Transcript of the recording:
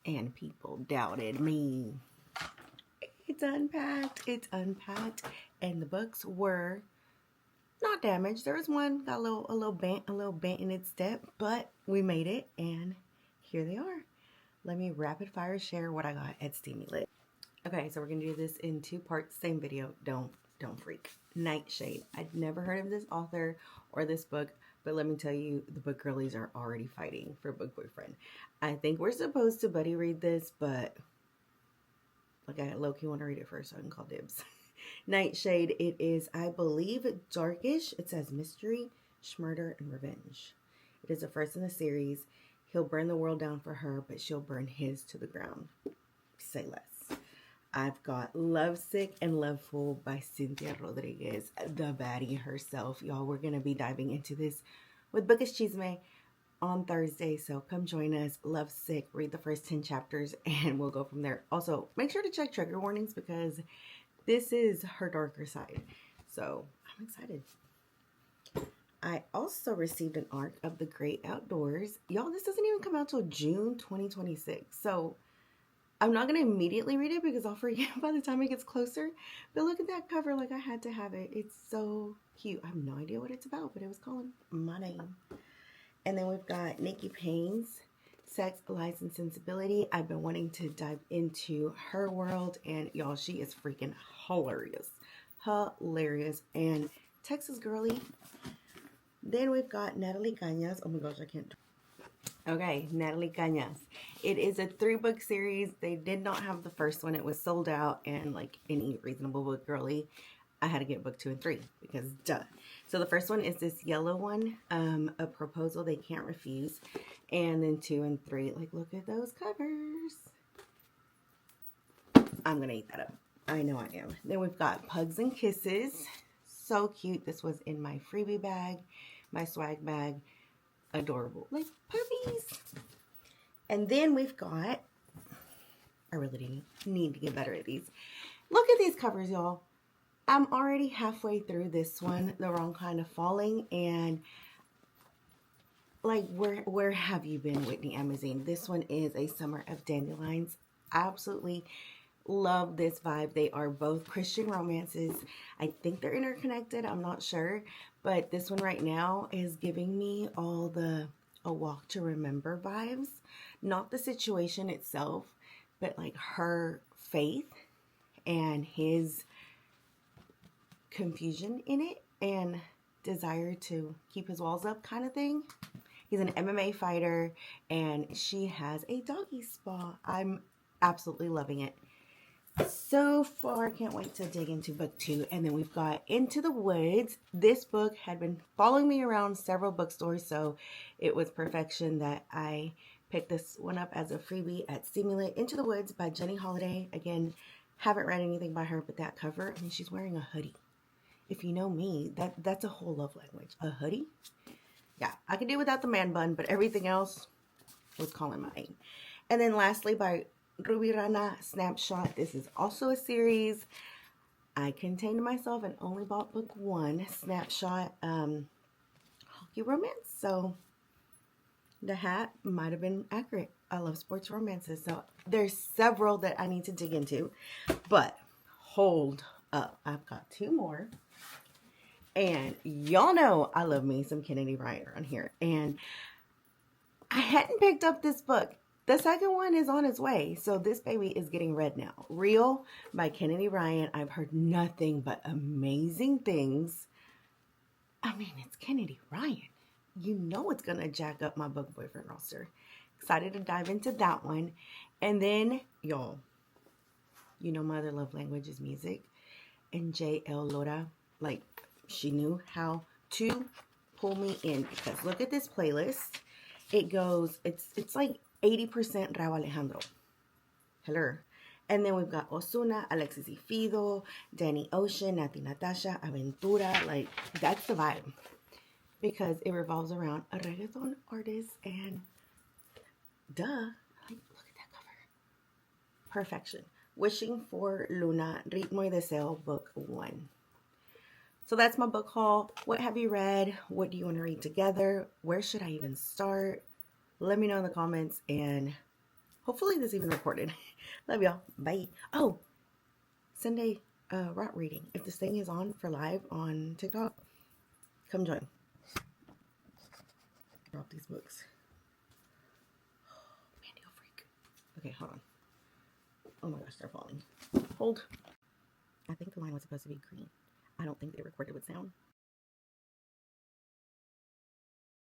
and people doubted me. It's unpacked, and the books were not damaged. There was one got a little bent in its step, but we made it, and here they are. Let me rapid fire share what I got at Steamy. Okay, so we're gonna do this in 2 parts, same video. Don't freak. Nightshade. I'd never heard of this author or this book, but let me tell you, the book girlies are already fighting for book boyfriend. I think we're supposed to buddy read this, but like I low-key want to read it first so I can call dibs. Nightshade. It is, I believe, darkish. It says mystery, murder, and revenge. It is the first in the series. He'll burn the world down for her, but she'll burn his to the ground. Say less. I've got Lovesick and Loveful by Cynthia Rodriguez, the baddie herself. Y'all, we're going to be diving into this with Bookish Chisme on Thursday, so come join us. Lovesick, read the first 10 chapters, and we'll go from there. Also, make sure to check trigger warnings because this is her darker side, so I'm excited. I also received an arc of The Great Outdoors. Y'all, this doesn't even come out till June 2026, so I'm not going to immediately read it because I'll forget by the time it gets closer. But look at that cover, like I had to have it. It's so cute. I have no idea what it's about, but it was calling my name. And then we've got Nikki Payne's Sex, Lies, and Sensibility. I've been wanting to dive into her world, and y'all, she is freaking hilarious. Hilarious. And Texas girly. Then we've got Natalie Cañas. Oh my gosh, I can't. Okay, Natalie Cañas. It is a 3-book series. They did not have the first one. It was sold out, and like any reasonable book girly, I had to get book 2 and 3 because duh. So the first one is this yellow one, A Proposal They Can't Refuse. And then 2 and 3, like look at those covers. I'm going to eat that up. I know I am. Then we've got Pugs and Kisses. So cute. This was in my freebie bag, my swag bag. Adorable. Like puppies. And then we've got, I really need to get better at these. Look at these covers, y'all. I'm already halfway through this one, The Wrong Kind of Falling, and like where have you been, Whitney Amazine? This one is A Summer of Dandelions. Absolutely love this vibe. They are both Christian romances. I think they're interconnected. I'm not sure, but this one right now is giving me all the A Walk to Remember vibes. Not the situation itself, but like her faith and his confusion in it and desire to keep his walls up kind of thing. He's an MMA fighter and she has a doggy spa. I'm absolutely loving it. So far, I can't wait to dig into book 2. And then we've got Into the Woods. This book had been following me around several bookstores, so it was perfection that I picked this one up as a freebie at Stimulate. Into the Woods by Jenny Holiday. Again, haven't read anything by her, but that cover, I mean, she's wearing a hoodie. If you know me, that's a whole love language. A hoodie? Yeah, I can do without the man bun, but everything else was calling my name. And then lastly, by Ruby Rana, Snapshot. This is also a series. I contained myself and only bought book 1, Snapshot, hockey romance. So the hat might have been accurate. I love sports romances. So there's several that I need to dig into. But hold up. I've got 2 more. And y'all know I love me some Kennedy Ryan around here. And I hadn't picked up this book. The second one is on its way, so this baby is getting read now. Real by Kennedy Ryan. I've heard nothing but amazing things. I mean, it's Kennedy Ryan. You know it's going to jack up my book boyfriend roster. Excited to dive into that one. And then, y'all, you know my other love language is music. And J.L. Lora, like, she knew how to pull me in. Because look at this playlist. It goes, it's like 80% Rauw Alejandro. Hello. And then we've got Ozuna, Alexis y Fido, Danny Ocean, Nati Natasha, Aventura. Like, that's the vibe. Because it revolves around a reggaeton artist and duh. Like, look at that cover. Perfection. Wishing for Luna, Ritmo y Deseo, book 1. So that's my book haul. What have you read? What do you want to read together? Where should I even start? Let me know in the comments, and Hopefully this even recorded. Love y'all. Bye. Oh, Sunday rot reading. If this thing is on for live on TikTok, come join. Drop these books. Mandy freak. Okay, hold on. Oh my gosh, they're falling. Hold. I think the line was supposed to be green. I don't think they recorded with sound.